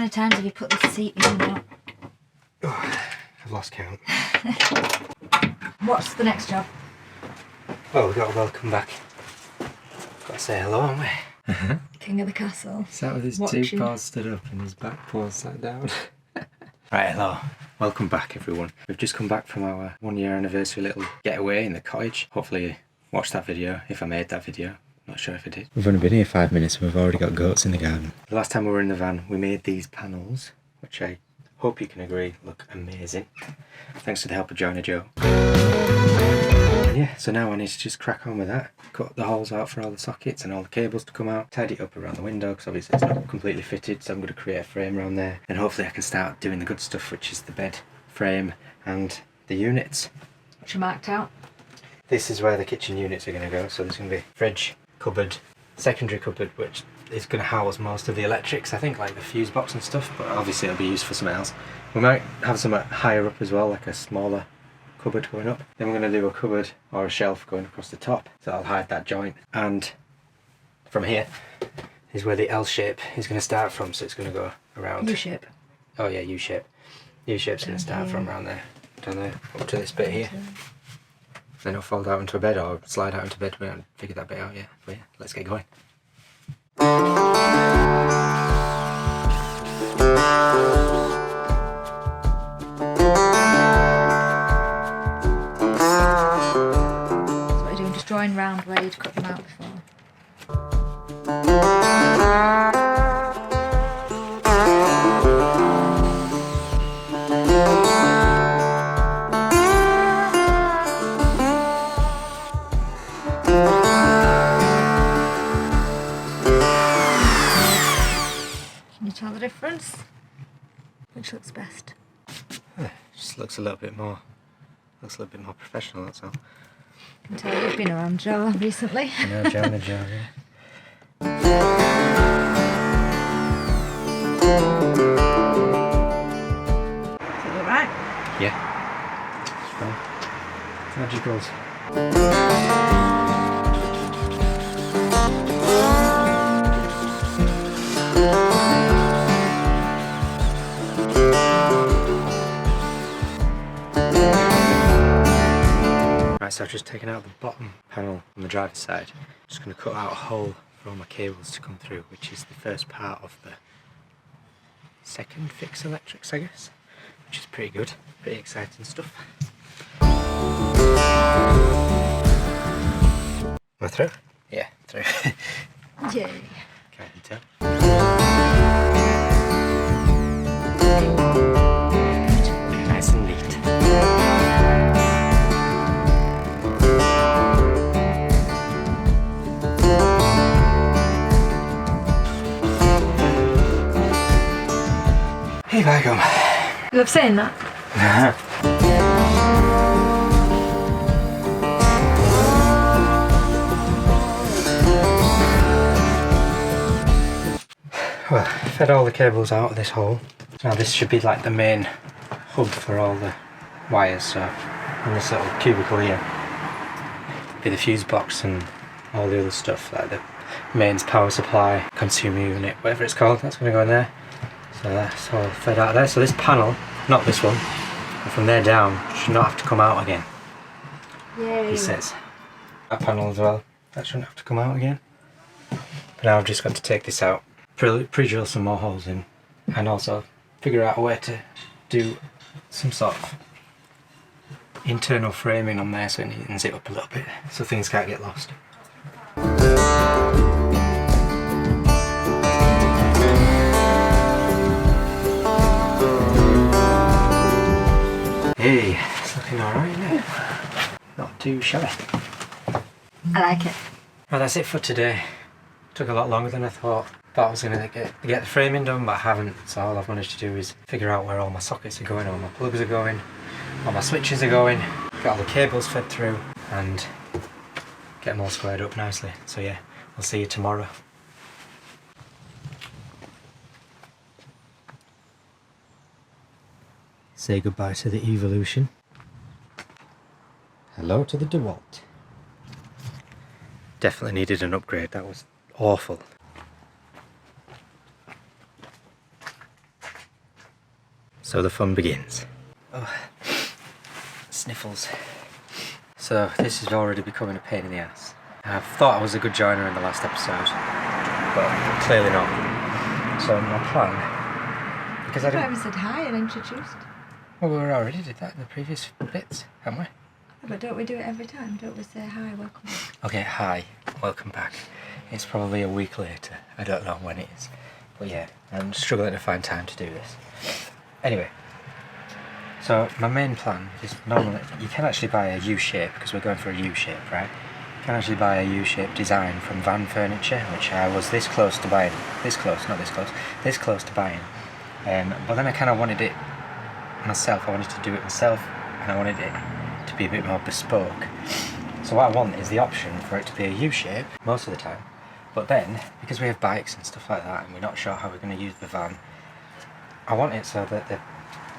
many times have you put this seat in now? Oh, I've lost count. What's the next job? Well, we've got to welcome back. Got to say hello, haven't we? King of the castle. Sat with his Watching. 2 paws stood up and his back paws sat down. Right, hello. Welcome back, everyone. We've just come back from our 1-year anniversary little getaway in the cottage. Hopefully you watched that video, if I made that video. Not sure if I did. We've only been here 5 minutes and we've already got goats in the garden. The last time we were in the van, we made these panels, which I hope you can agree look amazing. Thanks to the help of Joanna Joe. And yeah, so now I need to just crack on with that. Cut the holes out for all the sockets and all the cables to come out. Tidy it up around the window because obviously it's not completely fitted, so I'm going to create a frame around there. And hopefully I can start doing the good stuff, which is the bed frame and the units. Which are marked out. This is where the kitchen units are going to go. So there's going to be fridge, cupboard, secondary cupboard, which is going to house most of the electrics, I think, like the fuse box and stuff, but obviously it'll be used for something else. We might have some higher up as well, like a smaller cupboard going up. Then we're going to do a cupboard or a shelf going across the top, so I'll hide that joint. And from here is where the L shape is going to start from, so it's going to go around. U-shape. Oh yeah, U-shape. U-shape's going to start from around there, down there, up to this bit here. Then it'll fold out into a bed or slide out into bed. We haven't figured that bit out yet, but yeah, let's get going. Drawing round where you'd cut them out before. Can you tell the difference? Which looks best? Just looks a little bit more professional, that's all. I can tell you've been around Joe recently. I know, Joanna Joe, yeah. Is it alright? Yeah. It's fine. Magicals. So I've just taken out the bottom panel on the driver's side. Just going to cut out a hole for all my cables to come through, which is the first part of the second fix electrics, I guess, which is pretty good, pretty exciting stuff. Am I through? Yeah, through. Yay. Can't you tell? Nice and neat. Hey, back home. You love saying that? Well, fed all the cables out of this hole. Now this should be like the main hub for all the wires, so in this little cubicle here be the fuse box and all the other stuff, like the mains power supply, consumer unit, whatever it's called, that's going to go in there. So that's all fed out of there. So this panel, not this one, and from there down, should not have to come out again. Yay. He says. That panel as well, that shouldn't have to come out again. But now I've just got to take this out, pre-drill some more holes in, and also figure out a way to do some sort of internal framing on there so it neatens it up a little bit, so things can't get lost. Hey, it's looking alright, isn't it? Not too shabby. I like it. Well, that's it for today. Took a lot longer than I thought. Thought I was going to get the framing done, but I haven't. So all I've managed to do is figure out where all my sockets are going, all my plugs are going, all my switches are going, get all the cables fed through, and get them all squared up nicely. So yeah, I'll see you tomorrow. Say goodbye to the Evolution. Hello to the DeWalt. Definitely needed an upgrade, that was awful. So the fun begins. Oh, sniffles. So this is already becoming a pain in the ass. I thought I was a good joiner in the last episode, but clearly not. So my plan, because I I didn't... even said hi and introduced. Well, we already did that in the previous bits, haven't we? Yeah, but don't we do it every time? Don't we say hi, welcome back? Okay, hi, welcome back. It's probably a week later. I don't know when it is. But yeah, I'm struggling to find time to do this. Anyway, so my main plan is normally, you can actually buy a U-shape, because we're going for a U-shape, right? You can actually buy a U-shape design from Van Furniture, which I was this close to buying. This close to buying. But then I kind of wanted it myself. I wanted to do it myself, and I wanted it to be a bit more bespoke. So what I want is the option for it to be a U-shape most of the time. But then, because we have bikes and stuff like that, and we're not sure how we're going to use the van, I want it so that the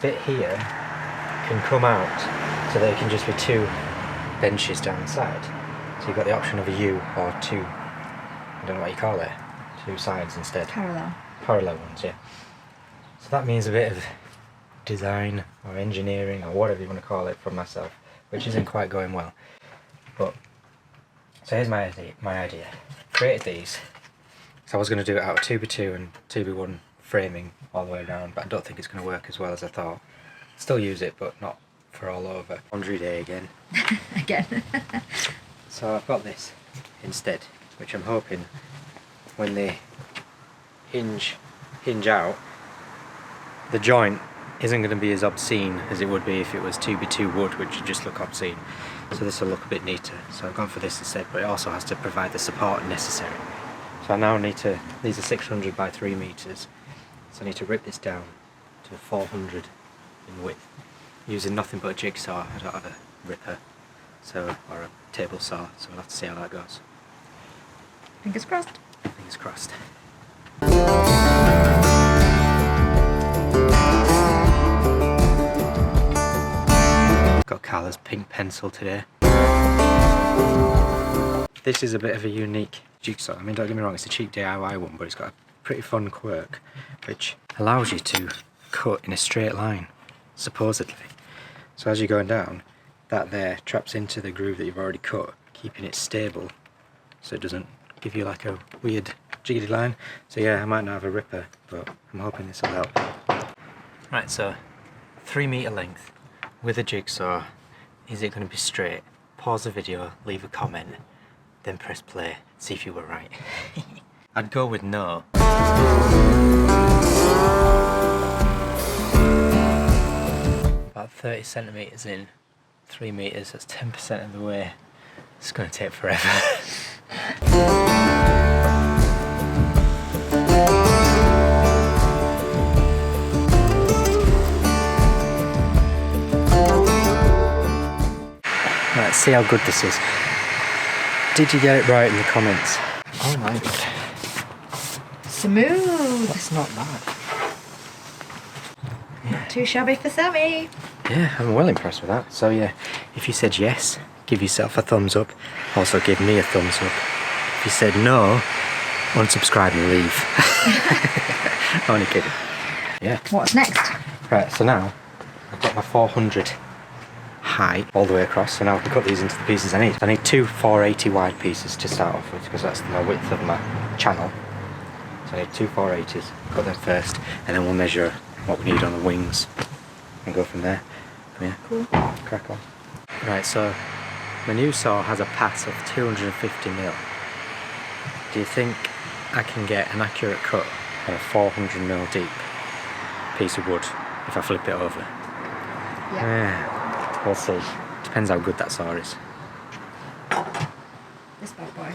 bit here can come out, so that it can just be two benches down the side. So you've got the option of a U or two, I don't know what you call it, two sides instead. Parallel ones, yeah. So that means a bit of design or engineering or whatever you want to call it from myself, which isn't quite going well. But so here's my idea. Created these. So I was going to do it out of 2x2 and 2x1 framing all the way around, but I don't think it's going to work as well as I thought. Still use it, but not for all over. Laundry day again. Again. So I've got this instead, which I'm hoping when they hinge out, the joint isn't going to be as obscene as it would be if it was 2x2 wood, which would just look obscene. So this will look a bit neater. So I've gone for this instead, but it also has to provide the support necessary. So I now need to, these are 600 by 3 meters, so I need to rip this down to 400 in width, using nothing but a jigsaw. I don't have a ripper, so, or a table saw, so we'll have to see how that goes. Fingers crossed. Fingers crossed. Got Carla's pink pencil today. This is a bit of a unique jigsaw. I mean, don't get me wrong, it's a cheap DIY one, but it's got a pretty fun quirk which allows you to cut in a straight line, supposedly. So as you're going down, that there traps into the groove that you've already cut, keeping it stable so it doesn't give you like a weird jiggly line. So yeah, I might not have a ripper, but I'm hoping this will help. Right, so 3 meter length with a jigsaw. Is it going to be straight? Pause the video, leave a comment, then press play, see if you were right. I'd go with no. About 30 centimeters in, 3 meters, that's 10% of the way. It's going to take forever. Let's see how good this is. Did you get it right in the comments? Oh my god. Smooth. That's not bad. Not too shabby for Sammy. Yeah, I'm well impressed with that. So yeah, if you said yes, give yourself a thumbs up. Also give me a thumbs up. If you said no, unsubscribe and leave. I'm only kidding. Yeah. What's next? Right, so now I've got my 400 high all the way across, so now I can cut these into the pieces I need. I need 2 480 wide pieces to start off with, because that's the width of my channel. So I need 2 480s, cut them first, and then we'll measure what we need on the wings and go from there. Come here. Cool. Crack on. Right, so my new saw has a pass of 250mm. Do you think I can get an accurate cut on a 400mm deep piece of wood if I flip it over? Yeah. We'll see. Depends how good that saw is. This bad boy.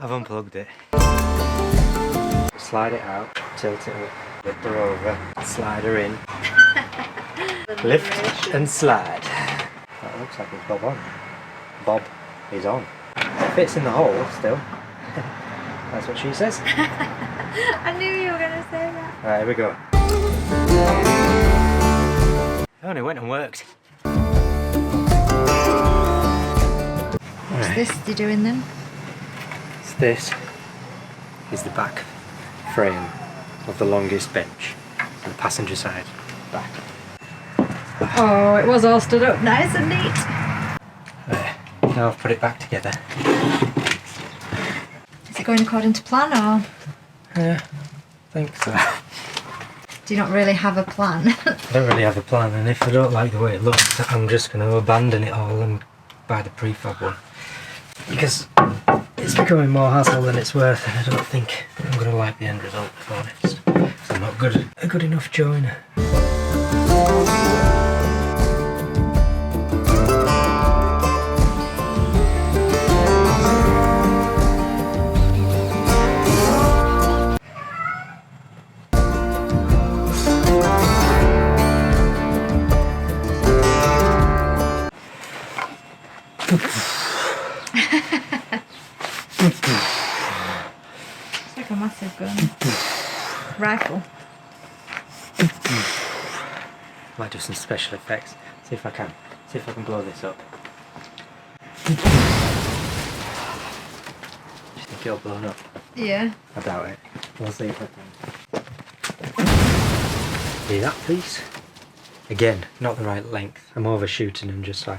I've unplugged it. Slide it out, tilt it up, lift her over, slide her in. Lift and slide. That looks like it's Bob on. Bob is on. It fits in the hole still. That's what she says. I knew you were going to say that. Alright, here we go. Oh, and it went and worked. What's this you're doing then? It's this. is the back frame of the longest bench, on the passenger side back. Oh, it was all stood up nice and neat. There. Now I've put it back together. Is it going according to plan or? Yeah, I think so. Do you not really have a plan? I don't really have a plan, and if I don't like the way it looks, I'm just going to abandon it all and buy the prefab one. Because it's becoming more hassle than it's worth, and I don't think I'm going to like the end result, to be honest. So I'm not a good enough joiner. It's like a massive gun. Rifle. Might do some special effects. See if I can blow this up. Do you think it'll blow up? Yeah. I doubt it. We'll see if I can. See that piece? Again, not the right length. I'm overshooting them just so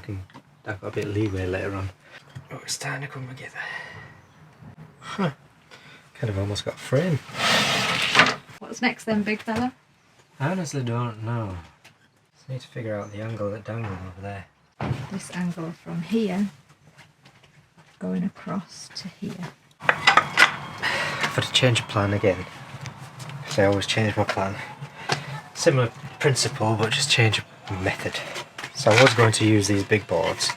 I've got a bit of leeway later on. Oh, it's starting to come together. Huh. Kind of almost got a frame. What's next then, big fella? I honestly don't know. Just need to figure out the angle that dangles over there. This angle from here going across to here. I've had to change plan again. Because I always change my plan. Similar principle, but just change method. So I was going to use these big boards,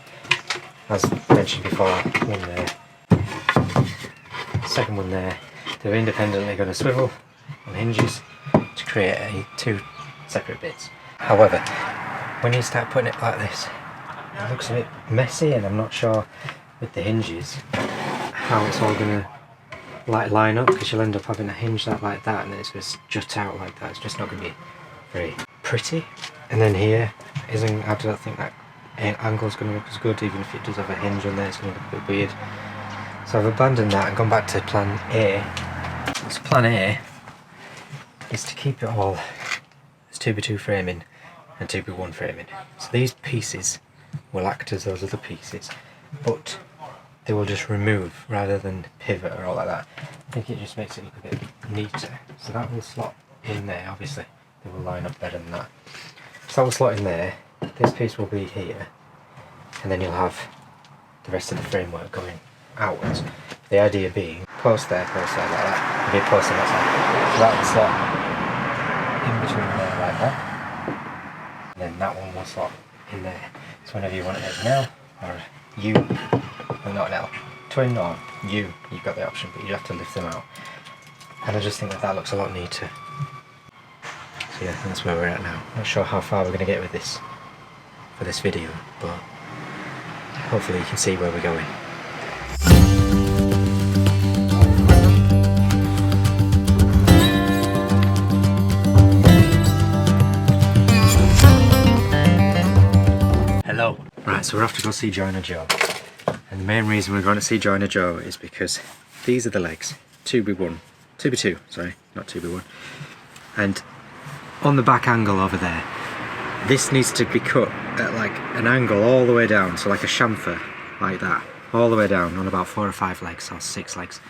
as mentioned before, one there, second one there. They're independently going to swivel on hinges to create two separate bits. However, when you start putting it like this, it looks a bit messy, and I'm not sure with the hinges how it's all going to line up, because you'll end up having a hinge like that, and then it's going to jut out like that. It's just not going to be very pretty. And then here I don't think that angle's going to look as good, even if it does have a hinge on there. It's going to look a bit weird. So I've abandoned that and gone back to plan A. So plan A is to keep it all as 2x2 framing and 2x1 framing. So these pieces will act as those other pieces, but they will just remove rather than pivot or all like that. I think it just makes it look a bit neater. So that will slot in there, obviously. They will line up better than that. So that will slot in there. This piece will be here, and then you'll have the rest of the framework going outwards. The idea being post there like that. There'll be a post on that side. So that will slot in between there like that. And then that one will slot in there. So whenever you want it as an L or a U, well, not an L, twin or U, you've got the option, but you have to lift them out. And I just think that looks a lot neater. So yeah, that's where we're at now. Not sure how far we're going to get with this for this video, but hopefully you can see where we're going. Hello. Right, so we're off to go see Joiner Joe. And the main reason we're going to see Joiner Joe is because these are the legs. 2x2, sorry, not 2x1. And on the back angle over there, this needs to be cut at like an angle all the way down, so like a chamfer, like that, all the way down on about 4 or 5 legs or 6 legs.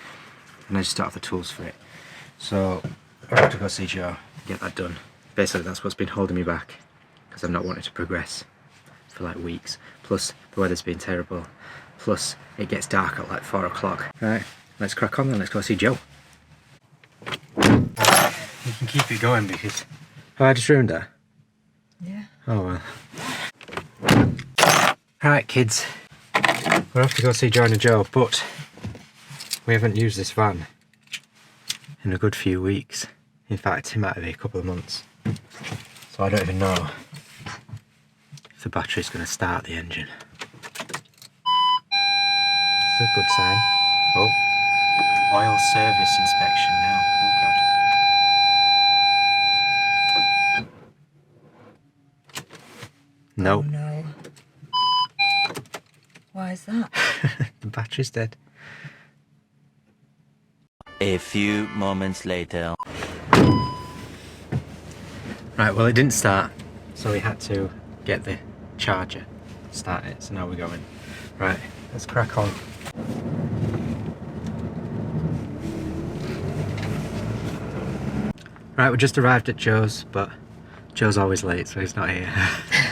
And I just don't have the tools for it. So I have to go see Joe, get that done. Basically that's what's been holding me back, because I've not wanted to progress for like weeks. Plus the weather's been terrible. Plus it gets dark at like 4 o'clock. Right, let's crack on then, let's go see Joe. You can keep it going because... Oh, I just ruined that? Yeah. Oh well. Right kids, we're off to go see Joiner Joe, but we haven't used this van in a good few weeks. In fact, it might be a couple of months. So I don't even know if the battery's going to start the engine. It's a good sign. Oh, oil service inspection now. Oh god. No. Oh no. Why is that? The battery's dead. A few moments later. Right, well it didn't start, so we had to get the charger, start it, so now we're going. Right, let's crack on. Right, we just arrived at Joe's, but Joe's always late, so he's not here.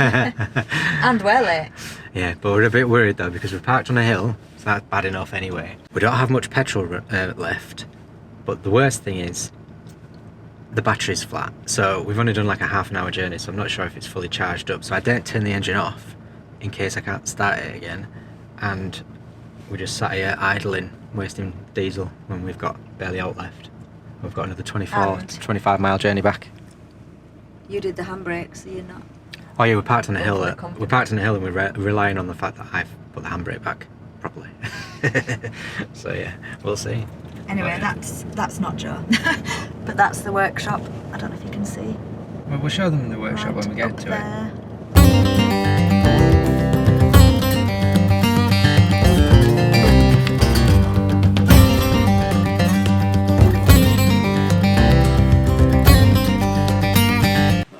And we're late. Yeah, but we're a bit worried though, because we're parked on a hill, so that's bad enough anyway. We don't have much petrol left, but the worst thing is, the battery's flat. So we've only done like a half an hour journey, so I'm not sure if it's fully charged up. So I don't turn the engine off, in case I can't start it again. And we just sat here idling, wasting diesel when we've got barely out left. We've got another 25 mile journey back. You did the handbrake, so you're not. Oh yeah, we're parked on a hill. Overly comfortable. We're parked on a hill and we're relying on the fact that I've put the handbrake back properly. So yeah, we'll see. Anyway, that's not Joe. But that's the workshop. I don't know if you can see. Well, we'll show them in the workshop when we get to there.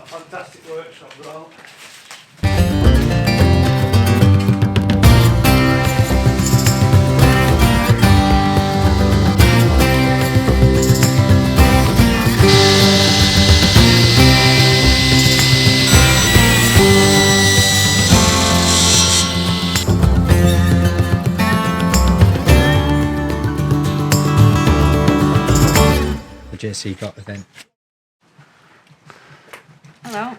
Fantastic workshop, bro. JC got the thing. Hello.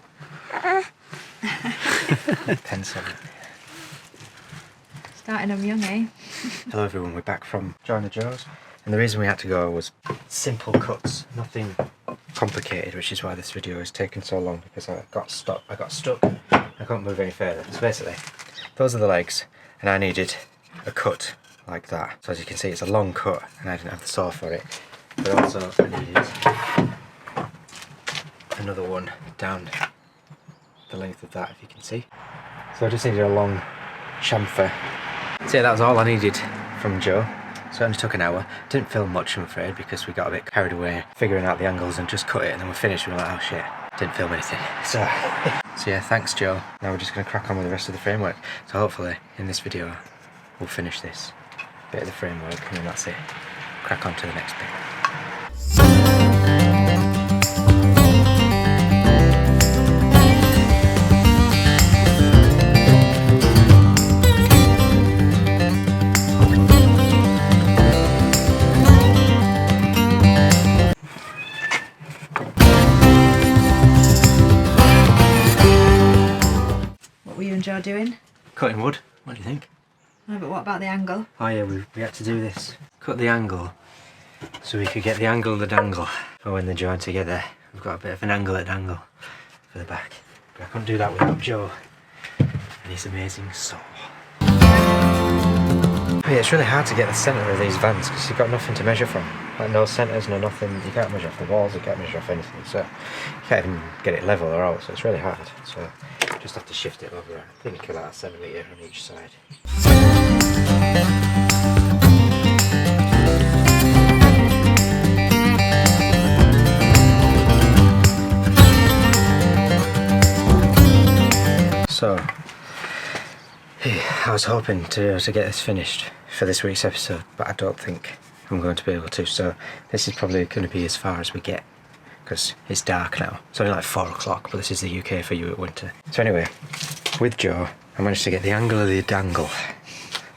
Pencil. Starting them young, eh? Hello everyone, we're back from Joanna Joe's, and the reason we had to go was simple cuts, nothing complicated, which is why this video has taken so long, because I got stuck, I couldn't move any further. So basically, those are the legs, and I needed a cut like that. So as you can see, it's a long cut, and I didn't have the saw for it, but also I needed another one down the length of that, if you can see. So I just needed a long chamfer. So yeah, that was all I needed from Joe. So it only took an hour. Didn't film much, I'm afraid, because we got a bit carried away figuring out the angles and just cut it, and then we finished. We were like, oh shit, didn't film anything. So yeah, thanks Joe. Now we're just going to crack on with the rest of the framework. So hopefully in this video we'll finish this bit of the framework, and then that's it. Crack on to the next bit. Joe doing? Cutting wood. What do you think? No, but what about the angle? Oh yeah, we had to do this. Cut the angle so we could get the angle of the dangle for when they're joined together. We've got a bit of an angle at dangle for the back. But I couldn't do that without Joe and his amazing saw. Oh yeah, it's really hard to get the centre of these vans because you've got nothing to measure from. Like no centres, no nothing. You can't measure off the walls, you can't measure off anything. So you can't even get it level or out, so it's really hard. So just have to shift it over, I think about a centimetre on each side. So, I was hoping to get this finished for this week's episode, but I don't think I'm going to be able to, so this is probably going to be as far as we get, because it's dark now. It's only like 4 o'clock, but this is the UK for you at winter. So anyway, with Joe, I managed to get the angle of the dangle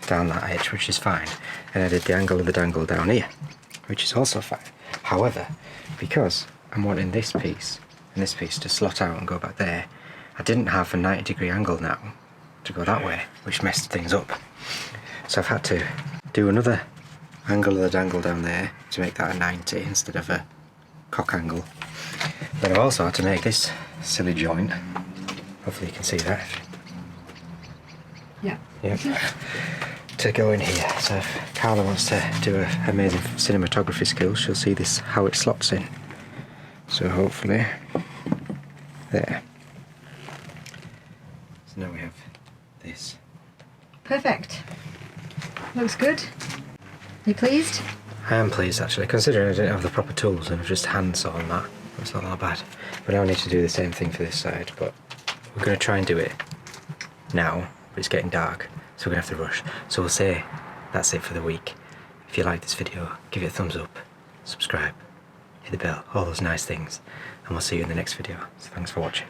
down that edge, which is fine, and I did the angle of the dangle down here, which is also fine. However, because I'm wanting this piece and this piece to slot out and go back there, I didn't have a 90-degree angle now to go that way, which messed things up. So I've had to do another angle of the dangle down there to make that a 90 instead of a cock angle. But I've also had to make this silly joint. Hopefully you can see that. Yeah. Yep. To go in here. So if Carla wants to do her amazing cinematography skills, she'll see this, how it slots in. So hopefully, there. So now we have this. Perfect. Looks good. You pleased? I am pleased actually, considering I didn't have the proper tools and I've just hand sawn that. It's not that bad. But now I need to do the same thing for this side, but we're going to try and do it now, but it's getting dark, so we're going to have to rush. So we'll say that's it for the week. If you like this video, give it a thumbs up, subscribe, hit the bell, all those nice things, and we'll see you in the next video. So thanks for watching.